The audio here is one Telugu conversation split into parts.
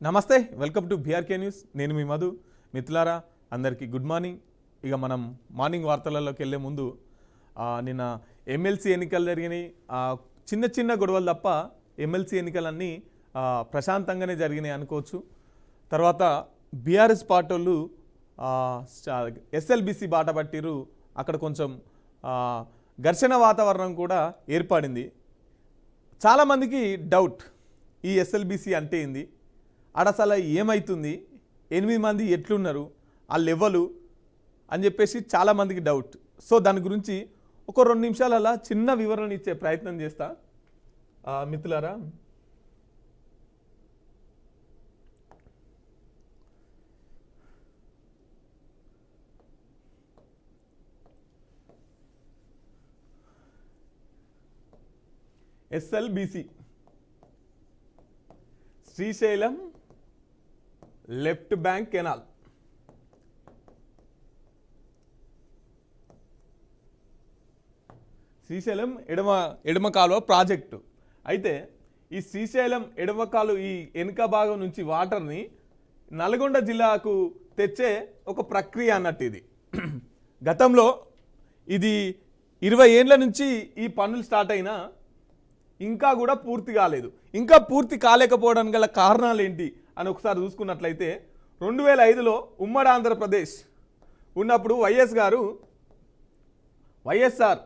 నమస్తే, వెల్కమ్ టు బీఆర్కే న్యూస్. నేను మీ మధు. మిత్రులారా అందరికీ గుడ్ మార్నింగ్. ఇక మనం మార్నింగ్ వార్తలలోకి వెళ్ళే ముందు నిన్న ఎమ్మెల్సీ ఎన్నికలు జరిగినాయి. చిన్న చిన్న గొడవలు తప్ప ఎమ్మెల్సీ ఎన్నికలన్నీ ప్రశాంతంగానే జరిగినాయి అనుకోవచ్చు. తర్వాత బీఆర్ఎస్ పార్టీలు ఎస్ఎల్బీసీ బాట పట్టిరు. అక్కడ కొంచెం ఘర్షణ వాతావరణం కూడా ఏర్పడింది. చాలామందికి డౌట్, ఈ ఎస్ఎల్బీసీ అంటే ఏంది, అసలు ఏమవుతుంది, 8 మంది ఎట్లున్నారు, ఆ లెవెలు అని చెప్పేసి చాలామందికి డౌట్. సో దాని గురించి ఒక 2 నిమిషాలలో చిన్న వివరణ ఇచ్చే ప్రయత్నం చేస్తా. మిత్రులారా, SLBC Srisailam left bank canal. Srisailam ఎడమ కాలువ ప్రాజెక్టు. అయితే ఈ శ్రీశైలం ఎడమ కాలువ ఈ వెనుక భాగం నుంచి వాటర్ని నల్గొండ జిల్లాకు తెచ్చే ఒక ప్రక్రియ అన్నట్టు ఇది. గతంలో ఇది 20 ఏండ్ల నుంచి ఈ పనులు స్టార్ట్ అయినా ఇంకా కూడా పూర్తి కాలేదు. ఇంకా పూర్తి కాలేకపోవడానికి గల కారణాలు ఏంటి అని ఒకసారి చూసుకున్నట్లయితే 2005లో ఉమ్మడి ఆంధ్రప్రదేశ్ ఉన్నప్పుడు వైఎస్ఆర్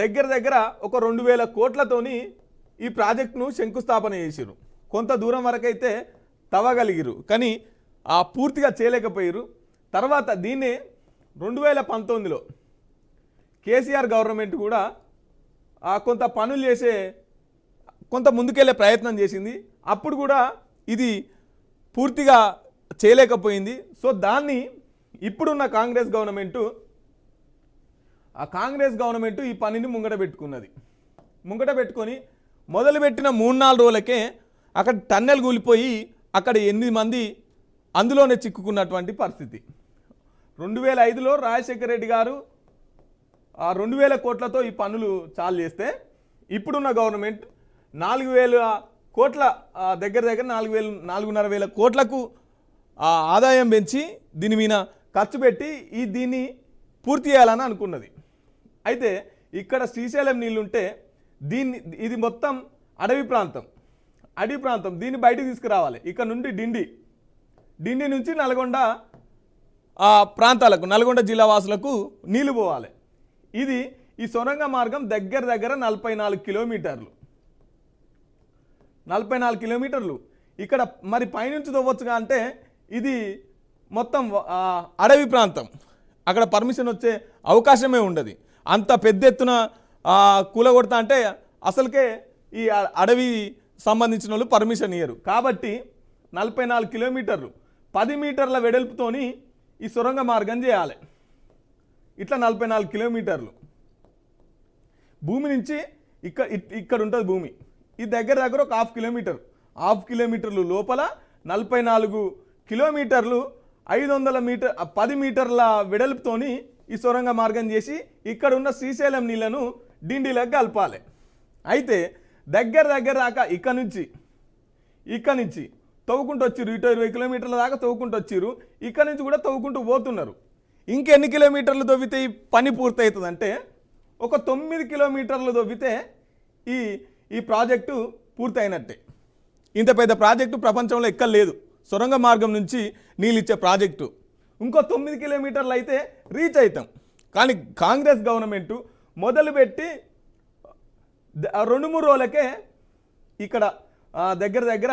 దగ్గర ఒక 2000 కోట్లతోని ఈ ప్రాజెక్టును శంకుస్థాపన చేసిరు. కొంత దూరం వరకు అయితే తవ్వగలిగిరు, కానీ పూర్తిగా చేయలేకపోయారు. తర్వాత దీన్నే 2019లో కేసీఆర్ గవర్నమెంట్ కూడా కొంత పనులు చేసే కొంత ముందుకెళ్ళే ప్రయత్నం చేసింది. అప్పుడు కూడా ఇది పూర్తిగా చేయలేకపోయింది. సో దాన్ని ఇప్పుడున్న కాంగ్రెస్ గవర్నమెంటు ఈ పనిని ముంగట పెట్టుకొని మొదలుపెట్టిన 3-4 రోజులకే అక్కడ టన్నెల్ కూలిపోయి అక్కడ 8 మంది అందులోనే చిక్కుకున్నటువంటి పరిస్థితి. 2005లో రాజశేఖర రెడ్డి గారు 2000 కోట్లతో ఈ పనులు చాలు చేస్తే, ఇప్పుడున్న గవర్నమెంట్ 4000 కోట్ల దగ్గర 4,500 కోట్లకు ఆదాయం పెంచి దీని మీద ఖర్చు పెట్టి దీన్ని పూర్తి చేయాలని అనుకున్నది. అయితే ఇక్కడ శ్రీశైలం నీళ్ళుంటే ఇది మొత్తం అడవి ప్రాంతం, దీన్ని బయటికి తీసుకురావాలి. ఇక్కడ నుండి డిండి నుంచి నల్గొండ ప్రాంతాలకు, నల్గొండ జిల్లా వాసులకు నీళ్లు పోవాలి. ఇది ఈ సొరంగ మార్గం దగ్గర 44 కిలోమీటర్లు. ఇక్కడ మరి పైనుంచి తవ్వచ్చుగా అంటే ఇది మొత్తం అడవి ప్రాంతం, అక్కడ పర్మిషన్ వచ్చే అవకాశమే ఉండదు. అంత పెద్ద ఎత్తున కూలగొడతా అంటే అసలుకే ఈ అడవి సంబంధించిన వాళ్ళు పర్మిషన్ ఇయ్యరు. కాబట్టి 44 కిలోమీటర్లు 10 మీటర్ల వెడల్పుతోని ఈ సొరంగ మార్గం చేయాలి. ఇట్లా 44 కిలోమీటర్లు భూమి నుంచి ఇక్కడ ఉంటుంది భూమి. ఈ దగ్గర ఒక హాఫ్ కిలోమీటర్లు లోపల 44 కిలోమీటర్లు 10 మీటర్ల వెడల్పుతోని ఈ సొరంగ మార్గం చేసి ఇక్కడ ఉన్న శ్రీశైలం నీళ్లను డిండిలకు కలపాలి. అయితే దగ్గర దాకా ఇక్కడ నుంచి తవ్వుకుంటూ వచ్చిర్రు. 20 కిలోమీటర్ల దాకా తవ్వుకుంటూ వచ్చిర్రు. ఇక్కడ నుంచి కూడా తవ్వుకుంటూ పోతున్నారు. ఇంకెన్ని కిలోమీటర్లు తవ్వితే ఈ పని పూర్తవుతుందంటే ఒక 9 కిలోమీటర్లు తవ్వితే ఈ ప్రాజెక్టు పూర్తయినట్టే. ఇంత పెద్ద ప్రాజెక్టు ప్రపంచంలో ఎక్కడ లేదు. సొరంగ మార్గం నుంచి నీళ్ళు ఇచ్చే ప్రాజెక్టు ఇంకో 9 కిలోమీటర్లు అయితే రీచ్ అవుతాం. కానీ కాంగ్రెస్ గవర్నమెంటు మొదలుపెట్టి 2-3 రోజులకే ఇక్కడ దగ్గర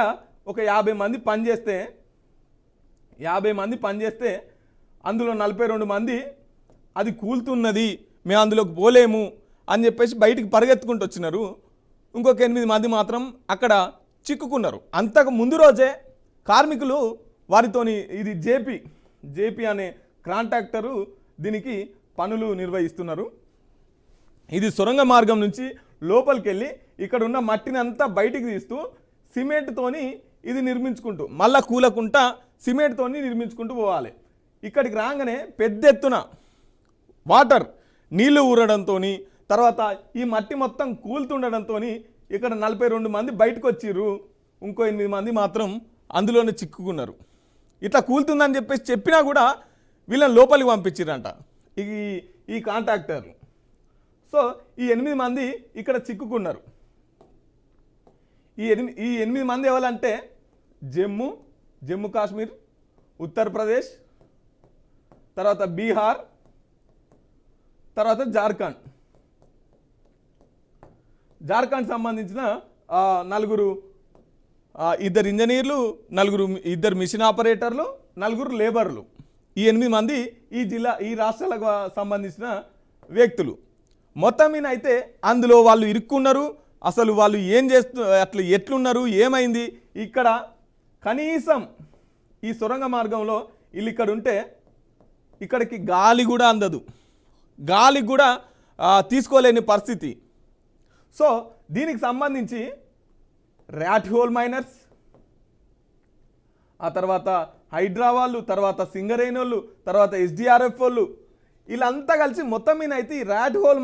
ఒక 50 మంది పనిచేస్తే అందులో 42 మంది అది కూలుతున్నది, మేము అందులోకి పోలేము అని చెప్పేసి బయటికి పరిగెత్తుకుంటూ వచ్చినారు. ఇంకొక 8 మంది మాత్రం అక్కడ చిక్కుకున్నారు. అంతకు ముందు రోజే కార్మికులు వారితోని ఇది జేపీ అనే కాంట్రాక్టరు దీనికి పనులు నిర్వహిస్తున్నారు. ఇది సొరంగ మార్గం నుంచి లోపలికి వెళ్ళి ఇక్కడ ఉన్న మట్టిని అంతా బయటికి తీస్తూ సిమెంట్తోని ఇది నిర్మించుకుంటూ మళ్ళా కూలకుంటా సిమెంట్తోని నిర్మించుకుంటూ పోవాలి. ఇక్కడికి రాగానే పెద్ద ఎత్తున వాటర్ నీళ్లు ఊరడంతో, తర్వాత ఈ మట్టి మొత్తం కూలుతుండడంతో ఇక్కడ 42 మంది బయటకు వచ్చిర్రు. ఇంకో 8 మంది మాత్రం అందులోనే చిక్కుకున్నారు. ఇట్లా కూలుతుందని చెప్పేసి చెప్పినా కూడా వీళ్ళని లోపలికి పంపించారంట ఈ కాంట్రాక్టర్లు. సో ఈ 8 మంది ఇక్కడ చిక్కుకున్నారు. ఈ 8 మంది ఎవరంటే జమ్మూ కాశ్మీర్, ఉత్తరప్రదేశ్, తర్వాత బీహార్, తర్వాత జార్ఖండ్ సంబంధించిన 4 2 ఇంజనీర్లు, 2 మిషన్ ఆపరేటర్లు, 4 లేబర్లు. ఈ 8 మంది ఈ రాష్ట్రాలకు సంబంధించిన వ్యక్తులు. మొత్తం మీద అయితే అందులో వాళ్ళు ఇరుక్కున్నారు. అసలు వాళ్ళు ఏం అట్లా ఎట్లున్నారు, ఏమైంది? ఇక్కడ కనీసం ఈ సొరంగ మార్గంలో వీళ్ళు ఇక్కడ ఉంటే ఇక్కడికి గాలి కూడా అందదు, గాలికి కూడా తీసుకోలేని పరిస్థితి. సో దీనికి సంబంధించి ర్యాట్ హోల్ మైనర్స్, ఆ తర్వాత హైడ్రా వాళ్ళు, తర్వాత సింగరేణి వాళ్ళు, తర్వాత SDRF వాళ్ళు, వీళ్ళంతా కలిసి మొత్తం మీద అయితే ఈ ర్యాట్ హోల్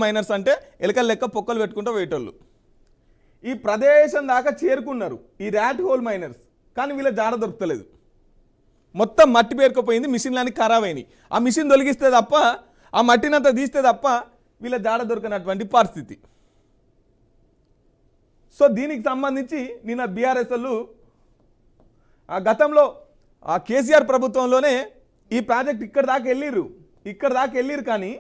మైనర్స్ అంటే ఎలకల లెక్క పొక్కలు పెట్టుకుంటూ పోయేటోళ్ళు ఈ ప్రదేశం దాకా చేరుకున్నారు ఈ ర్యాట్ హోల్ మైనర్స్. కానీ వీళ్ళ జాడ దొరకలేదు. మొత్తం మట్టి పేరుకుపోయింది, మిషన్లన్నీ ఖరాబ్ అయినాయి. ఆ మిషన్ తొలగిస్తే తప్ప, ఆ మట్టినంతా తీస్తే తప్ప వీళ్ళ జాడ దొరకనటువంటి పరిస్థితి. సో దీనికి సంబంధించి నిన్న బీఆర్ఎస్ వాళ్ళు గతంలో కేసీఆర్ ప్రభుత్వంలోనే ఈ ప్రాజెక్ట్ ఇక్కడ దాకా వెళ్ళిరు కానీ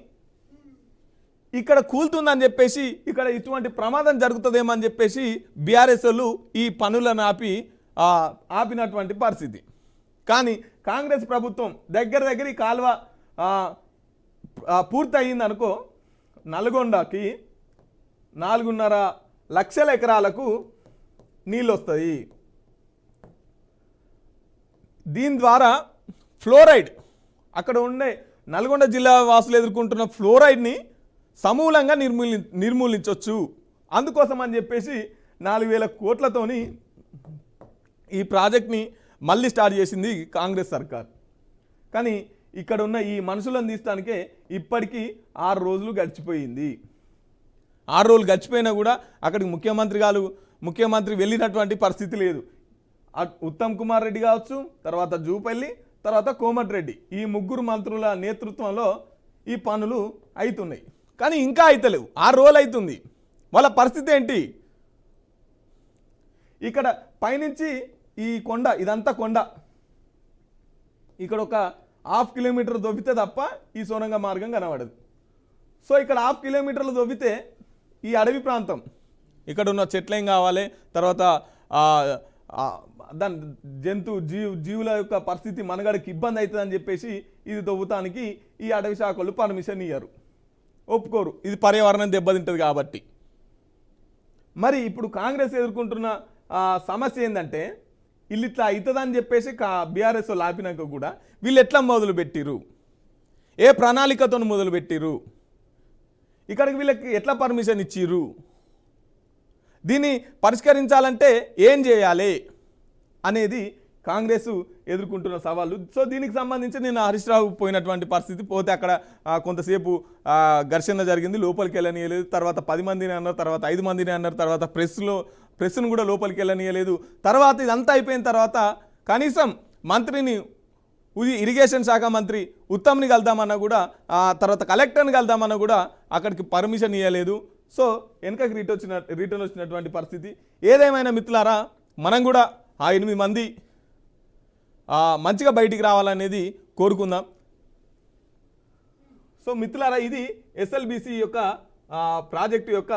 ఇక్కడ కూలుతుందని చెప్పేసి, ఇక్కడ ఇటువంటి ప్రమాదం జరుగుతుందేమో అని చెప్పేసి బీఆర్ఎస్ వాళ్ళు ఈ పనులను ఆపినటువంటి పరిస్థితి. కానీ కాంగ్రెస్ ప్రభుత్వం దగ్గర ఈ కాలువ పూర్తి అయ్యిందనుకో, నల్గొండకి 4.5 లక్షల ఎకరాలకు నీళ్ళు వస్తాయి. దీని ద్వారా ఫ్లోరైడ్, అక్కడ ఉండే నల్గొండ జిల్లా వాసులు ఎదుర్కొంటున్న ఫ్లోరైడ్ని సమూలంగా నిర్మూలించవచ్చు. అందుకోసం అని చెప్పేసి 4,000 కోట్లతోని ఈ ప్రాజెక్ట్ని మళ్ళీ స్టార్ట్ చేసింది కాంగ్రెస్ సర్కార్. కానీ ఇక్కడ ఉన్న ఈ మనుషులను తీస్తానికే ఇప్పటికీ 6 రోజులు గడిచిపోయింది. 6 రోజులు గడిచిపోయినా కూడా అక్కడికి ముఖ్యమంత్రి వెళ్ళినటువంటి పరిస్థితి లేదు. ఉత్తమ్ కుమార్ రెడ్డి కావచ్చు, తర్వాత జూపల్లి, తర్వాత కోమటిరెడ్డి, ఈ 3 మంత్రుల నేతృత్వంలో ఈ పనులు అవుతున్నాయి. కానీ ఇంకా అవుతలేవు. 6 రోజులు అవుతుంది. వాళ్ళ పరిస్థితి ఏంటి? ఇక్కడ పైనుంచి ఈ కొండ, ఇదంతా కొండ, ఇక్కడ ఒక 1/2 కిలోమీటర్ దొవ్వితే తప్ప ఈ సొరంగ మార్గం కనబడదు. సో ఇక్కడ 1/2 కిలోమీటర్లు దొవ్వితే ఈ అడవి ప్రాంతం, ఇక్కడ ఉన్న చెట్లేం కావాలి, తర్వాత దాని జీవుల యొక్క పరిస్థితి మనుగడకి ఇబ్బంది అవుతుందని చెప్పేసి ఇది తవ్వుతానికి ఈ అడవి శాఖలు పర్మిషన్ ఇయ్యరు, ఒప్పుకోరు. ఇది పర్యావరణం దెబ్బతింటుంది కాబట్టి. మరి ఇప్పుడు కాంగ్రెస్ ఎదుర్కొంటున్న సమస్య ఏంటంటే, వీళ్ళు ఇట్లా అవుతుందని చెప్పేసి బీఆర్ఎస్ వాళ్ళు ఆపినాక కూడా వీళ్ళు ఎట్లా మొదలుపెట్టిరు, ఏ ప్రణాళికతో మొదలుపెట్టిరు, ఇక్కడికి వీళ్ళకి ఎట్లా పర్మిషన్ ఇచ్చిర్రు, దీన్ని పరిష్కరించాలంటే ఏం చేయాలి అనేది కాంగ్రెస్ ఎదుర్కొంటున్న సవాళ్ళు. సో దీనికి సంబంధించి నేను హరీష్ రావు పోయినటువంటి పరిస్థితి, పోతే అక్కడ కొంతసేపు ఘర్షణ జరిగింది, లోపలికి వెళ్ళనీయలేదు. తర్వాత 10 మందిని అన్నారు, తర్వాత 5 మందిని అన్నారు, తర్వాత ప్రెస్ను కూడా లోపలికి వెళ్ళనీయలేదు. తర్వాత ఇదంతా అయిపోయిన తర్వాత కనీసం మంత్రిని, ఇరిగేషన్ శాఖ మంత్రి ఉత్తమ్ని కలుద్దామన్నా కూడా, తర్వాత కలెక్టర్ని కలుద్దామన్నా కూడా అక్కడికి పర్మిషన్ ఇవ్వలేదు. సో వెనకకి రిటర్న్ వచ్చినటువంటి పరిస్థితి. ఏదేమైనా మిత్రులారా, మనం కూడా ఆ 8 మంది మంచిగా బయటికి రావాలనేది కోరుకుందాం. సో మిత్రులారా, ఇది ఎస్ఎల్బిసి యొక్క ప్రాజెక్టు యొక్క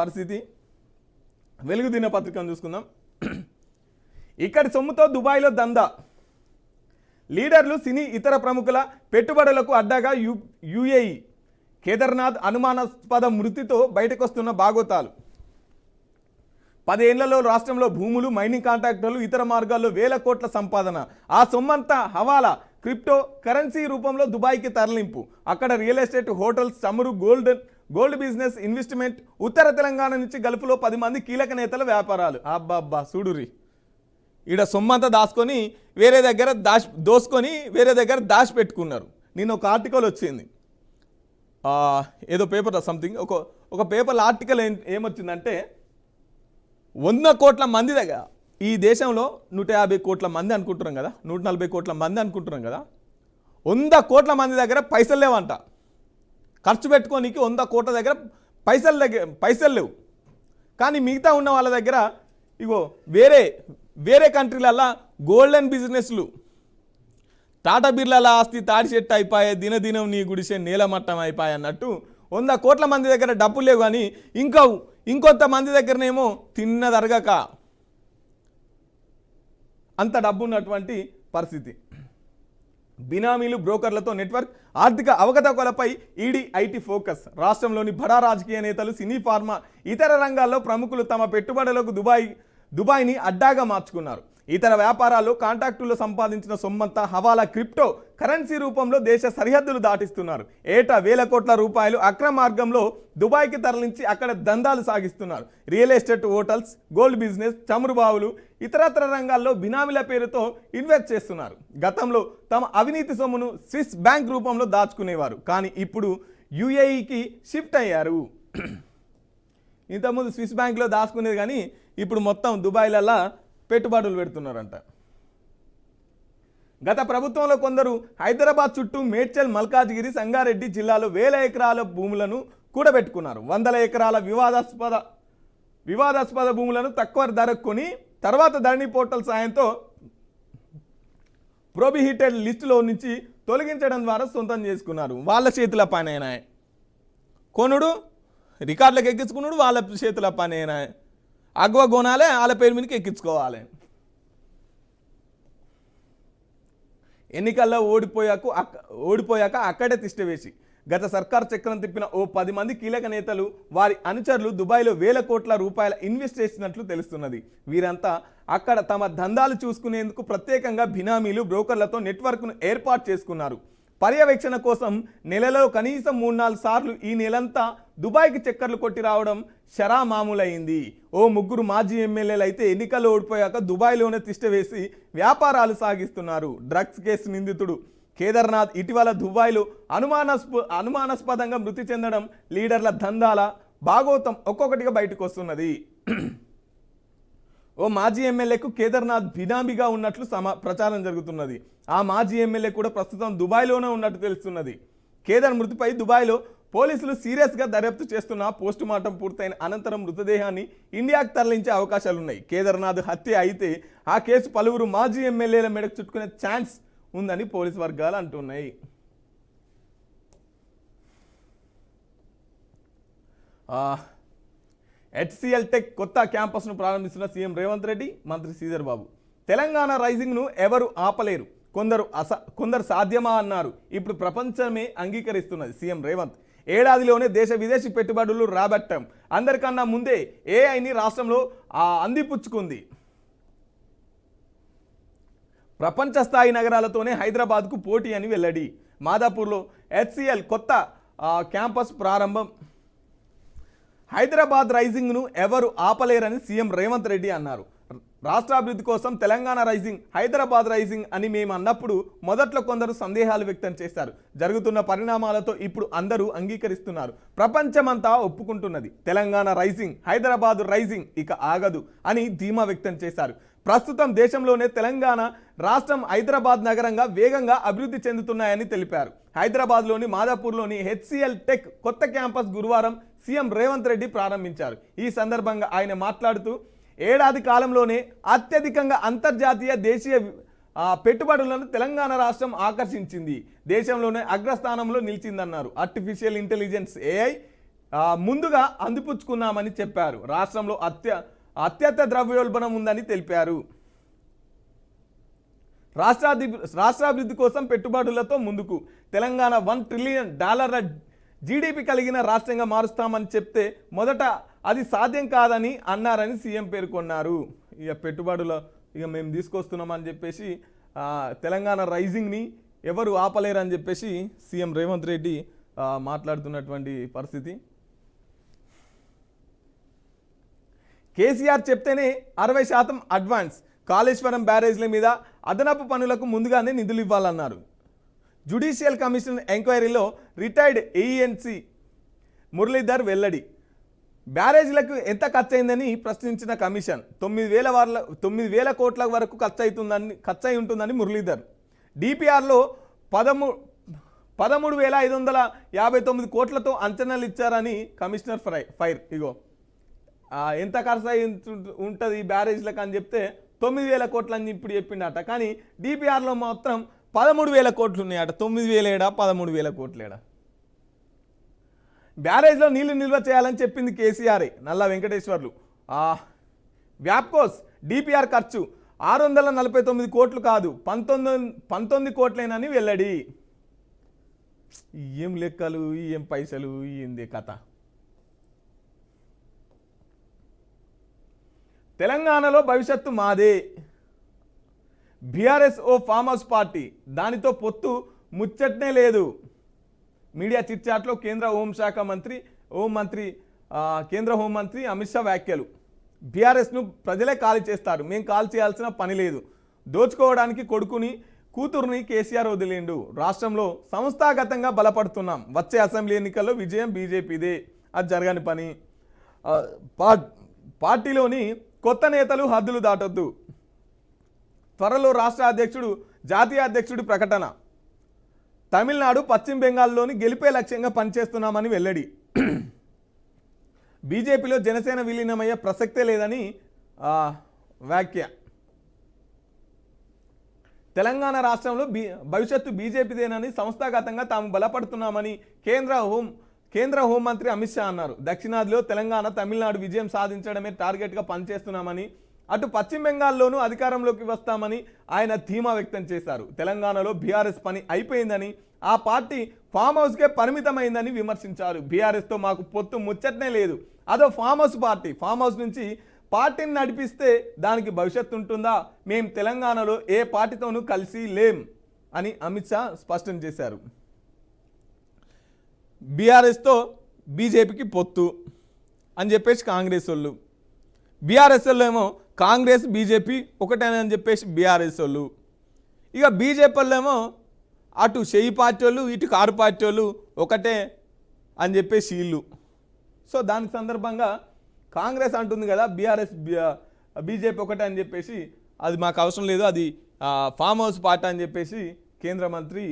పరిస్థితి. వెలుగు దినపత్రికను చూసుకుందాం. ఇక్కడి సొమ్ముతో దుబాయ్లో దందా, లీడర్లు, సినీ ఇతర ప్రముఖుల పెట్టుబడులకు అడ్డాగా యుఏఈ, కేదార్నాథ్ అనుమానాస్పద మృతితో బయటకొస్తున్న బాగోతాలు. 10 ఏళ్లలో రాష్ట్రంలో భూములు, మైనింగ్ కాంట్రాక్టర్లు, ఇతర మార్గాల్లో వేల కోట్ల సంపాదన. ఆ సొమ్మంతా హవాలా, క్రిప్టో కరెన్సీ రూపంలో దుబాయ్కి తరలింపు. అక్కడ రియల్ ఎస్టేట్, హోటల్స్, చమురు, గోల్డ్ బిజినెస్, ఇన్వెస్ట్మెంట్. ఉత్తర తెలంగాణ నుంచి గల్ఫ్లో 10 మంది కీలక నేతల వ్యాపారాలు. అబ్బా చూడురి, ఈడ సొమ్మంతా దాచుకొని వేరే దగ్గర వేరే దగ్గర దాచిపెట్టుకున్నారు. నిన్న ఒక ఆర్టికల్ వచ్చింది, ఏదో పేపర్ సంథింగ్, ఒక పేపర్ ఆర్టికల్ ఏమొచ్చిందంటే 100 కోట్ల మంది దగ్గర ఈ దేశంలో 150 కోట్ల మంది అనుకుంటున్నాం కదా, 140 కోట్ల మంది అనుకుంటున్నాం కదా, 100 కోట్ల మంది దగ్గర పైసలు లేవంట. ఖర్చు పెట్టుకోనికి 100 కోట్ల దగ్గర పైసలు లేవు. కానీ మిగతా ఉన్న వాళ్ళ దగ్గర ఇగో వేరే కంట్రీలల్లో గోల్డెన్ బిజినెస్లు, టాటా బిర్లాల ఆస్తి తాడి చెట్టు అయిపోయే, దినదినం నీ గుడిసే నీలమట్టం అయిపోయాయి అన్నట్టు 100 కోట్ల మంది దగ్గర డబ్బులు లేవు. కానీ ఇంకొంతమంది దగ్గరనేమో తిన్నదరగక అంత డబ్బు ఉన్నటువంటి పరిస్థితి. బినామీలు, బ్రోకర్లతో నెట్వర్క్, ఆర్థిక అవకతవకలపై ఈడీ ఐటీ ఫోకస్. రాష్ట్రంలోని బడా రాజకీయ నేతలు, సినీ, ఫార్మా, ఇతర రంగాల్లో ప్రముఖులు తమ పెట్టుబడులకు దుబాయ్ని అడ్డాగా మార్చుకున్నారు. ఇతర వ్యాపారాల్లో కాంట్రాక్టుల్లో సంపాదించిన సొమ్మంతా హవాలా, క్రిప్టో కరెన్సీ రూపంలో దేశ సరిహద్దులు దాటిస్తున్నారు. ఏటా వేల కోట్ల రూపాయలు అక్రమ మార్గంలో దుబాయ్కి తరలించి అక్కడ దందాలు సాగిస్తున్నారు. Real estate, hotels, gold business, చమురు బావులు, ఇతరత్ర రంగాల్లో బినామీల పేరుతో ఇన్వెస్ట్ చేస్తున్నారు. గతంలో తమ అవినీతి సొమ్మును స్విస్ బ్యాంక్ రూపంలో దాచుకునేవారు. కానీ ఇప్పుడు యుఏఈకి షిఫ్ట్ అయ్యారు. ఇంతకుముందు స్విస్ బ్యాంక్లో దాచుకునేది, కానీ ఇప్పుడు మొత్తం దుబాయ్లల్లా పెట్టుబడులు పెడుతున్నారంట. గత ప్రభుత్వంలో కొందరు హైదరాబాద్ చుట్టూ మేడ్చల్, మల్కాజ్గిరి, సంగారెడ్డి జిల్లాలో వేల ఎకరాల భూములను కూడబెట్టుకున్నారు. వందల ఎకరాల వివాదాస్పద భూములను తక్కువ ధరకు కొని తర్వాత ధరణి పోర్టల్ సాయంతో ప్రోబిహిటెడ్ లిస్టులో నుంచి తొలగించడం ద్వారా సొంతం చేసుకున్నారు. వాళ్ళ చేతుల పనేనా కొనుడు, రికార్డులకు ఎక్కించుకున్నాడు, వాళ్ళ చేతుల పనేనా. అగ్వ కొనాలే, వాళ్ళ పేరు మీదకి ఎక్కించుకోవాలి. ఎన్నికల్లో ఓడిపోయాక అక్కడే తిష్టవేసి గత సర్కార్ చక్రం తిప్పిన ఓ 10 మంది కీలక నేతలు, వారి అనుచరులు దుబాయ్లో వేల కోట్ల రూపాయల ఇన్వెస్ట్ చేసినట్లు తెలుస్తున్నది. వీరంతా అక్కడ తమ దందాలు చూసుకునేందుకు ప్రత్యేకంగా బినామీలు, బ్రోకర్లతో నెట్వర్క్ను ఏర్పాటు చేసుకున్నారు. పర్యవేక్షణ కోసం నెలలో కనీసం 3-4 సార్లు ఈ నెలంతా దుబాయ్కి చక్కర్లు కొట్టి రావడం షరా మామూలైంది. ఓ 3 మాజీ ఎమ్మెల్యేలు అయితే ఎన్నికల్లో ఓడిపోయాక దుబాయ్లోనే తిష్టవేసి వ్యాపారాలు సాగిస్తున్నారు. డ్రగ్స్ కేసు నిందితుడు కేదార్నాథ్ ఇటీవల దుబాయ్లో అనుమానాస్పదంగా మృతి చెందడం లీడర్ల దందాల భాగోతం ఒక్కొక్కటిగా బయటకు వస్తున్నది. ఓ మాజీ ఎమ్మెల్యేకు కేదార్నాథ్ బినామీగా ఉన్నట్లు ప్రచారం జరుగుతున్నది. ఆ మాజీ ఎమ్మెల్యే కూడా ప్రస్తుతం దుబాయ్లోనే ఉన్నట్టు తెలుస్తున్నది. కేదార్ మృతిపై దుబాయ్లో పోలీసులు సీరియస్గా దర్యాప్తు చేస్తున్న. పోస్టు మార్టం పూర్తయిన అనంతరం మృతదేహాన్ని ఇండియాకు తరలించే అవకాశాలున్నాయి. కేదార్నాథ్ హత్య అయితే ఆ కేసు పలువురు మాజీ ఎమ్మెల్యేల మెడకు చుట్టుకునే ఛాన్స్ ఉందని పోలీసు వర్గాలు అంటున్నాయి. హెచ్సిఎల్ టెక్ కొత్త క్యాంపస్ను ప్రారంభిస్తున్న సీఎం రేవంత్ రెడ్డి, మంత్రి శ్రీధర్ బాబు. తెలంగాణ రైజింగ్ను ఎవరు ఆపలేరు, కొందరు సాధ్యమా అన్నారు. ఇప్పుడు ప్రపంచమే అంగీకరిస్తున్నది సీఎం రేవంత్. ఏడాదిలోనే దేశ విదేశీ పెట్టుబడులు రాబట్టం. అందరికన్నా ముందే ఏఐని రాష్ట్రంలో అందిపుచ్చుకుంది. ప్రపంచ స్థాయి నగరాలతోనే హైదరాబాద్కు పోటీ అని వెల్లడి. మాదాపూర్లో హెచ్సిఎల్ కొత్త క్యాంపస్ ప్రారంభం. హైదరాబాద్ రైజింగ్ను ఎవరు ఆపలేరని సీఎం రేవంత్ రెడ్డి అన్నారు. రాష్ట్రాభివృద్ధి కోసం తెలంగాణ రైజింగ్, హైదరాబాద్ రైజింగ్ అని మేము అన్నప్పుడు మొదట్లో కొందరు సందేహాలు వ్యక్తం చేశారు. జరుగుతున్న పరిణామాలతో ఇప్పుడు అందరూ అంగీకరిస్తున్నారు. ప్రపంచమంతా ఒప్పుకుంటున్నది. తెలంగాణ రైజింగ్, హైదరాబాద్ రైజింగ్ ఇక ఆగదు అని ధీమా వ్యక్తం చేశారు. ప్రస్తుతం దేశంలోనే తెలంగాణ రాష్ట్రం, హైదరాబాద్ నగరంగా వేగంగా అభివృద్ధి చెందుతున్నాయని తెలిపారు. హైదరాబాద్లోని మాదాపూర్లోని హెచ్సిఎల్ టెక్ కొత్త క్యాంపస్ గురువారం సీఎం రేవంత్ రెడ్డి ప్రారంభించారు. ఈ సందర్భంగా ఆయన మాట్లాడుతూ ఏడాది కాలంలోనే అత్యధికంగా అంతర్జాతీయ, దేశీయ పెట్టుబడులను తెలంగాణ రాష్ట్రం ఆకర్షించింది. దేశంలోనే అగ్రస్థానంలో నిలిచిందన్నారు. ఆర్టిఫిషియల్ ఇంటెలిజెన్స్ ఏఐ ముందుగా అందిపుచ్చుకున్నామని చెప్పారు. రాష్ట్రంలో అత్యంత ద్రవ్యోల్బణం ఉందని తెలిపారు. రాష్ట్రాభివృద్ధి కోసం పెట్టుబడులతో ముందుకు. తెలంగాణ $1 ట్రిలియన్ జీడీపీ కలిగిన రాష్ట్రంగా మారుస్తామని చెప్తే మొదట అది సాధ్యం కాదని అన్నారని సీఎం పేర్కొన్నారు. ఇక పెట్టుబడులు మేము తీసుకొస్తున్నామని చెప్పేసి తెలంగాణ రైజింగ్ని ఎవరు ఆపలేరని చెప్పేసి సీఎం రేవంత్ రెడ్డి మాట్లాడుతున్నటువంటి పరిస్థితి. కేసీఆర్ చెప్తేనే 60% అడ్వాన్స్. కాళేశ్వరం బ్యారేజ్ల మీద అదనపు పనులకు ముందుగానే నిధులు ఇవ్వాలన్నారు. జ్యుడిషియల్ కమిషన్ ఎంక్వైరీలో రిటైర్డ్ ఏఎన్సీ మురళీధర్ వెల్లడి. బ్యారేజ్లకు ఎంత ఖర్చు అయిందని ప్రశ్నించిన కమిషన్ 9,000 కోట్ల వరకు ఖర్చు అయి ఉంటుందని మురళీధర్. డిపిఆర్లో 13,559 కోట్లతో అంచనాలు ఇచ్చారని కమిషనర్ ఫైర్. ఇగో ఎంత ఖర్చు అయి ఉంటుంది బ్యారేజ్లకు అని చెప్తే 9,000 కోట్లు అని ఇప్పుడు చెప్పిండట. కానీ డిపిఆర్లో మాత్రం 13,000 కోట్లు ఉన్నాయట. 9,000 ఏడా 13,000 కోట్లు ఏడా? బ్యారేజ్లో నీళ్లు నిల్వ చేయాలని చెప్పింది కేసీఆర్, నల్లా వెంకటేశ్వర్లు. వ్యాప్కోస్ డిపిఆర్ ఖర్చు 649 కోట్లు కాదు 19 కోట్లేనని వెల్లడి. ఏం లెక్కలు, ఏం పైసలు, ఏంది కథ? తెలంగాణలో భవిష్యత్తు మాదే. బీఆర్ఎస్ ఓ ఫామ్ హౌస్ పార్టీ, దానితో పొత్తు ముచ్చట్నే లేదు. మీడియా చిట్చాట్లో కేంద్ర హోంమంత్రి అమిత్ షా వ్యాఖ్యలు. బీఆర్ఎస్ను ప్రజలే ఖాళీ చేస్తారు, మేము ఖాళీ చేయాల్సిన పని లేదు. దోచుకోవడానికి కొడుకుని కూతురుని కేసీఆర్ వదిలేండు. రాష్ట్రంలో సంస్థాగతంగా బలపడుతున్నాం. వచ్చే అసెంబ్లీ ఎన్నికల్లో విజయం బీజేపీదే, అది జరగని పని. పార్టీలోని కొత్త నేతలు హద్దులు దాటొద్దు. త్వరలో జాతీయ అధ్యక్షుడి ప్రకటన. తమిళనాడు, పశ్చిమ బెంగాల్లోని గెలిపే లక్ష్యంగా పనిచేస్తున్నామని వెల్లడి. బీజేపీలో జనసేన విలీనమయ్యే ప్రసక్తే లేదని వ్యాఖ్య. తెలంగాణ రాష్ట్రంలో భవిష్యత్తు బీజేపీదేనని సంస్థాగతంగా తాము బలపడుతున్నామని కేంద్ర హోంమంత్రి అమిత్ షా అన్నారు. దక్షిణాదిలో తెలంగాణ, తమిళనాడు విజయం సాధించడమే టార్గెట్గా పనిచేస్తున్నామని, అటు పశ్చిమ బెంగాల్లోనూ అధికారంలోకి వస్తామని ఆయన ధీమా వ్యక్తం చేశారు. తెలంగాణలో బీఆర్ఎస్ పని అయిపోయిందని, ఆ పార్టీ ఫామ్ హౌస్కే పరిమితమైందని విమర్శించారు. బీఆర్ఎస్తో మాకు పొత్తు ముచ్చట్నే లేదు, అదో farm house party. Farm house నుంచి పార్టీని నడిపిస్తే దానికి భవిష్యత్తు ఉంటుందా? మేం తెలంగాణలో ఏ పార్టీతోనూ కలిసి లేం అని అమిత్ షా స్పష్టం చేశారు. బీఆర్ఎస్తో బీజేపీకి పొత్తు అని చెప్పేసి కాంగ్రెస్ వాళ్ళు, బీఆర్ఎస్ వాళ్ళు ఏమో కాంగ్రెస్ బీజేపీ ఒకటేనని చెప్పేసి బీఆర్ఎస్ వాళ్ళు, ఇక బీజేపీ వాళ్ళు ఏమో అటు షెయి పార్టీ వాళ్ళు ఇటు కారు పార్టీ వాళ్ళు ఒకటే అని చెప్పేసి వీళ్ళు. సో దానికి సందర్భంగా కాంగ్రెస్ అంటుంది కదా బీజేపీ ఒకటే అని చెప్పేసి, అది మాకు అవసరం లేదు, అది ఫామ్ హౌస్ పార్టీ అని చెప్పేసి కేంద్ర మంత్రి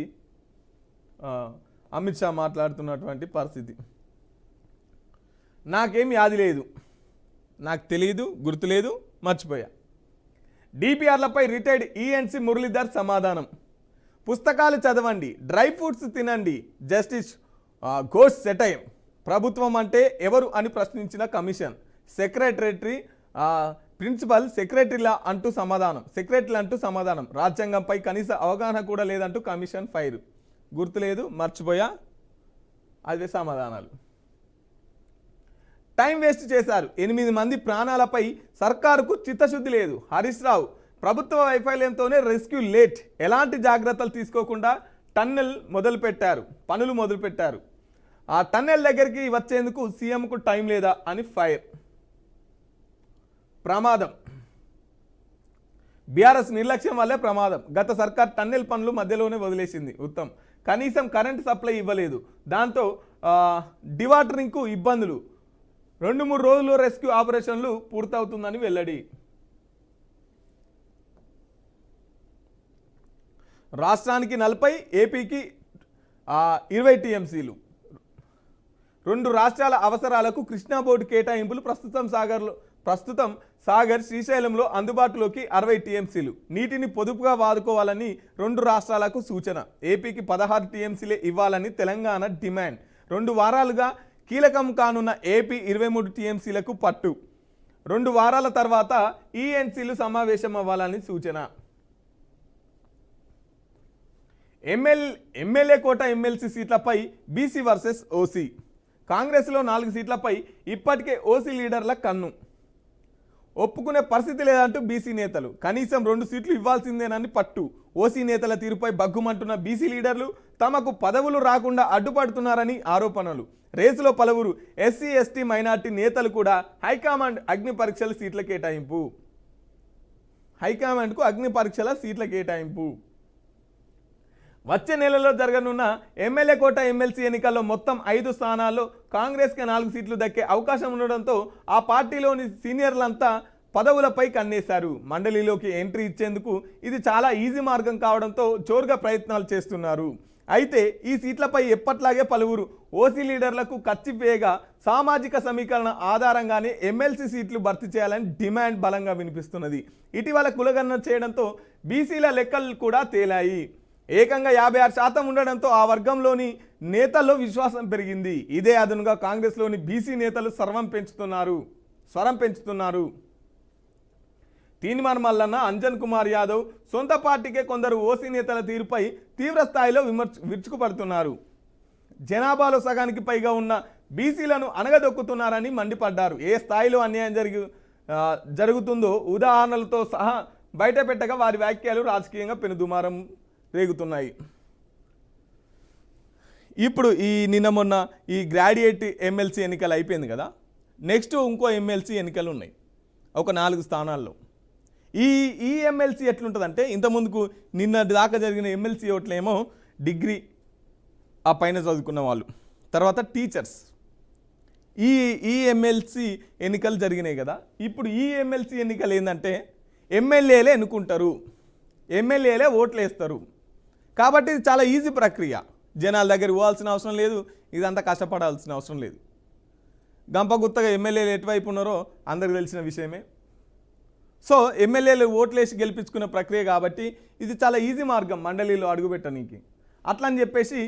అమిత్ షా మాట్లాడుతున్నటువంటి పరిస్థితి. నాకేం యాది లేదు, నాకు తెలియదు, గుర్తులేదు, మర్చిపోయా. డిపిఆర్లపై రిటైర్డ్ ఈఎన్సీ మురళీధర్ సమాధానం. పుస్తకాలు చదవండి, డ్రై ఫ్రూట్స్ తినండి, జస్టిస్ ఘోష్ సెటైర్. ప్రభుత్వం అంటే ఎవరు అని ప్రశ్నించిన కమిషన్. ప్రిన్సిపల్ సెక్రటరీలా అంటూ సమాధానం. రాజ్యాంగంపై కనీస అవగాహన కూడా లేదంటూ కమిషన్ ఫైర్. గుర్తులేదు, మర్చిపోయా, అదే సమాధానాలు. టైం వేస్ట్ చేశారు, 8 మంది ప్రాణాలపై సర్కారుకు చిత్తశుద్ధి లేదు. హరీష్ రావు. ప్రభుత్వ వైఫల్యంతోనే రెస్క్యూ లేట్, ఎలాంటి జాగ్రత్తలు తీసుకోకుండా పనులు మొదలుపెట్టారు. ఆ టన్నెల్ దగ్గరికి వచ్చేందుకు సీఎంకు టైం లేదా అని ఫైర్. ప్రమాదం, బీఆర్ఎస్ నిర్లక్ష్యం వల్లే ప్రమాదం. గత సర్కార్ టన్నెల్ పనులు మధ్యలోనే వదిలేసింది. ఉత్తమ్. కనీసం కరెంటు సప్లై ఇవ్వలేదు, దాంతో డివాటరింగ్కు ఇబ్బందులు. 2-3 రోజుల్లో రెస్క్యూ ఆపరేషన్లు పూర్తవుతుందని వెల్లడి. రాష్ట్రానికి 40, ఏపీకి 20 టీఎంసీలు. 2 రాష్ట్రాల అవసరాలకు కృష్ణా బోర్డు కేటాయింపులు. ప్రస్తుతం సాగర్, శ్రీశైలంలో అందుబాటులోకి 60 టీఎంసీలు. నీటిని పొదుపుగా వాడుకోవాలని 2 రాష్ట్రాలకు సూచన. ఏపీకి 16 టీఎంసీలే ఇవ్వాలని తెలంగాణ డిమాండ్. 2 వారాలుగా కీలకం కానున్న ఏపీ 23 టీఎంసీలకు పట్టు. 2 వారాల తర్వాత ఈఎన్సీలు సమావేశం అవ్వాలని సూచన. ఎమ్మెల్యే కోట, ఎమ్మెల్సీ సీట్లపై బీసీ వర్సెస్ ఓసీ. కాంగ్రెస్లో 4 సీట్లపై ఇప్పటికే ఓసీ లీడర్ల కన్ను. ఒప్పుకునే పరిస్థితి లేదంటూ బీసీ నేతలు. కనీసం 2 సీట్లు ఇవ్వాల్సిందేనని పట్టు. ఓసీ నేతల తీరుపై బగ్గుమంటున్న బీసీ లీడర్లు తమకు పదవులు రాకుండా అడ్డుపడుతున్నారని ఆరోపణలు. రేసులో పలువురు ఎస్సీ, ఎస్టీ, మైనార్టీ నేతలు కూడా హైకమాండ్ అగ్ని పరీక్షల సీట్ల కేటాయింపు. వచ్చే నెలలో జరగనున్న ఎమ్మెల్యే కోట ఎమ్మెల్సీ ఎన్నికల్లో మొత్తం 5 స్థానాల్లో కాంగ్రెస్కి 4 సీట్లు దక్కే అవకాశం ఉండడంతో ఆ పార్టీలోని సీనియర్లంతా పదవులపై కన్నేశారు. మండలిలోకి ఎంట్రీ ఇచ్చేందుకు ఇది చాలా ఈజీ మార్గం కావడంతో జోరుగా ప్రయత్నాలు చేస్తున్నారు. అయితే ఈ సీట్లపై ఎప్పట్లాగే పలువురు ఓసీ లీడర్లకు ఖర్చువేయగా సామాజిక సమీకరణ ఆధారంగానే ఎమ్మెల్సీ సీట్లు భర్తీ చేయాలని డిమాండ్ బలంగా వినిపిస్తున్నది. ఇటీవల కులగణన చేయడంతో బీసీల లెక్కలు కూడా తేలాయి. ఏకంగా 56% ఉండడంతో ఆ వర్గంలోని నేతల్లో విశ్వాసం పెరిగింది. ఇదే అదనుగా కాంగ్రెస్లోని బీసీ నేతలు స్వరం పెంచుతున్నారు. తీన్మార్ మల్లన్న, అంజన్ కుమార్ యాదవ్ సొంత పార్టీకే కొందరు ఓసీ నేతల తీరుపై తీవ్ర స్థాయిలో విరుచుకుపడుతున్నారు. జనాభాలో సగానికి పైగా ఉన్న బీసీలను అనగదొక్కుతున్నారని మండిపడ్డారు. ఏ స్థాయిలో అన్యాయం జరుగుతుందో ఉదాహరణలతో సహా బయటపెట్టగా వారి వ్యాఖ్యలు రాజకీయంగా పెనుదుమారం రేగుతున్నాయి. ఇప్పుడు నిన్న మొన్న ఈ గ్రాడ్యుయేట్ ఎమ్మెల్సీ ఎన్నికలు అయిపోయింది కదా, నెక్స్ట్ ఇంకో ఎమ్మెల్సీ ఎన్నికలు ఉన్నాయి ఒక 4 స్థానాల్లో. ఈ ఎమ్మెల్సీ ఎట్లుంటుందంటే, ఇంతకుముందుకు నిన్న దాకా జరిగిన ఎమ్మెల్సీ ఓట్లేమో డిగ్రీ ఆ పైన చదువుకున్న వాళ్ళు, తర్వాత టీచర్స్. ఈ ఎమ్మెల్సీ ఎన్నికలు జరిగినాయి కదా. ఇప్పుడు ఈ ఎమ్మెల్సీ ఎన్నికలు ఏంటంటే ఎమ్మెల్యేలే ఎన్నుకుంటారు, ఎమ్మెల్యేలే ఓట్లు వేస్తారు. కాబట్టి ఇది చాలా ఈజీ ప్రక్రియ. జనాల దగ్గర పోవాల్సిన అవసరం లేదు, ఇదంతా కష్టపడాల్సిన అవసరం లేదు. గంపగుత్తగా ఎమ్మెల్యేలు ఎటువైపు ఉన్నారో అందరికి తెలిసిన విషయమే. సో ఎమ్మెల్యేలు ఓట్లేసి గెలిపించుకునే ప్రక్రియ కాబట్టి ఇది చాలా ఈజీ మార్గం మండలిలో అడుగుపెట్టడానికి. అట్లా అని చెప్పేసి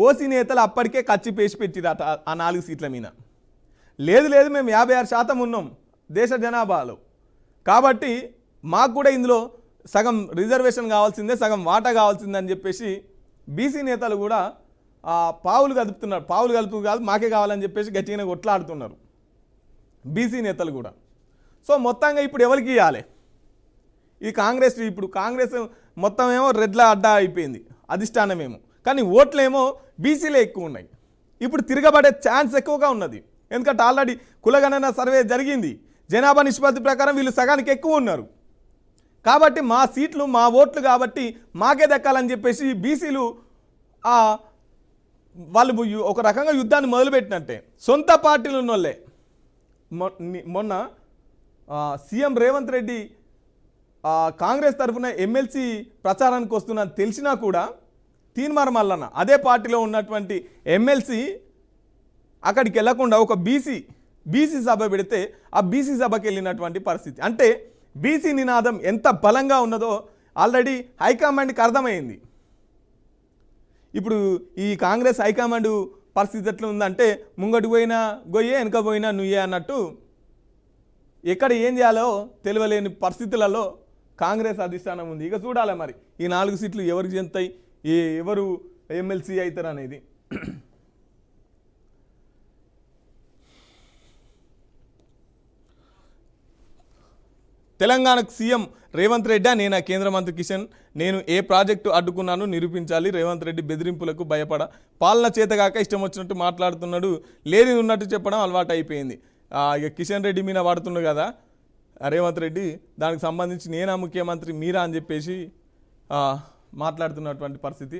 ఓసీ నేతలు అప్పటికే ఖర్చు పేసి పెట్టిరట ఆ 4 సీట్ల మీద. లేదు మేము 56% ఉన్నాం దేశ జనాభాలో, కాబట్టి మాకు కూడా ఇందులో సగం రిజర్వేషన్ కావాల్సిందే, సగం వాటా కావాల్సిందని చెప్పేసి బీసీ నేతలు కూడా పావులు కలుపుతున్నారు. పావులు కలుపు కాదు, మాకే కావాలని చెప్పేసి గట్టిగానే కొట్లాడుతున్నారు బీసీ నేతలు కూడా. సో మొత్తంగా ఇప్పుడు ఎవరికి ఇవ్వాలి? ఈ కాంగ్రెస్ మొత్తం ఏమో రెడ్ల అడ్డా అయిపోయింది, అధిష్టానమేమో, కానీ ఓట్లేమో బీసీలే ఎక్కువ ఉన్నాయి. ఇప్పుడు తిరగబడే ఛాన్స్ ఎక్కువగా ఉన్నది. ఎందుకంటే ఆల్రెడీ కులగణన సర్వే జరిగింది, జనాభా నిష్పత్తి ప్రకారం వీళ్ళు సగానికి ఎక్కువ ఉన్నారు. కాబట్టి మా సీట్లు మా ఓట్లు కాబట్టి మాకే దక్కాలని చెప్పేసి బీసీలు వాళ్ళు ఒక రకంగా యుద్ధాన్ని మొదలుపెట్టినట్టే. సొంత పార్టీలు ఉన్నోళ్ళే. మొన్న సీఎం రేవంత్ రెడ్డి కాంగ్రెస్ తరఫున ఎమ్మెల్సీ ప్రచారానికి వస్తున్నది తెలిసినా కూడా తీన్మార్ మల్లన్న అదే పార్టీలో ఉన్నటువంటి ఎమ్మెల్సీ అక్కడికి వెళ్లకుండా ఒక బీసీ సభ పెడితే ఆ బీసీ సభకి వెళ్ళినటువంటి పరిస్థితి. అంటే బీసీ నినాదం ఎంత బలంగా ఉన్నదో ఆల్రెడీ హైకమాండ్కి అర్థమైంది. ఇప్పుడు ఈ కాంగ్రెస్ హైకమాండ్ పరిస్థితి ఎట్లా ఉందంటే, ముంగటి పోయినా గొయ్యే వెనక పోయినా నుయ్యే అన్నట్టు ఎక్కడ ఏం చేయాలో తెలియలేని పరిస్థితులలో కాంగ్రెస్ అధిష్టానం ఉంది. ఇక చూడాలి మరి ఈ 4 సీట్లు ఎవరికి చెందుతాయి, ఎవరు ఎమ్మెల్సీ అవుతారు అనేది. తెలంగాణకు సీఎం రేవంత్ రెడ్డి, నేను కేంద్ర మంత్రి కిషన్, నేను ఏ ప్రాజెక్టు అడ్డుకున్నాను నిరూపించాలి. రేవంత్ రెడ్డి బెదిరింపులకు భయపడ పాలన చేతగాక ఇష్టం వచ్చినట్టు మాట్లాడుతున్నాడు, లేని ఉన్నట్టు చెప్పడం అలవాటు అయిపోయింది. ఇక కిషన్ రెడ్డి మీద వాడుతున్నాడు కదా రేవంత్ రెడ్డి, దానికి సంబంధించి నేనా ముఖ్యమంత్రి మీరా అని చెప్పేసి మాట్లాడుతున్నటువంటి పరిస్థితి.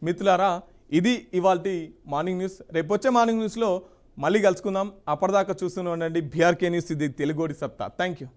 మిత్రులారా, ఇది ఇవాల్టి మార్నింగ్ న్యూస్. రేపు వచ్చే మార్నింగ్ న్యూస్లో మళ్ళీ కలుసుకుందాం. అప్పటిదాకా చూస్తూనే ఉండండి బీఆర్కే న్యూస్, ఇది తెలుగోడి సత్తా. Thank you.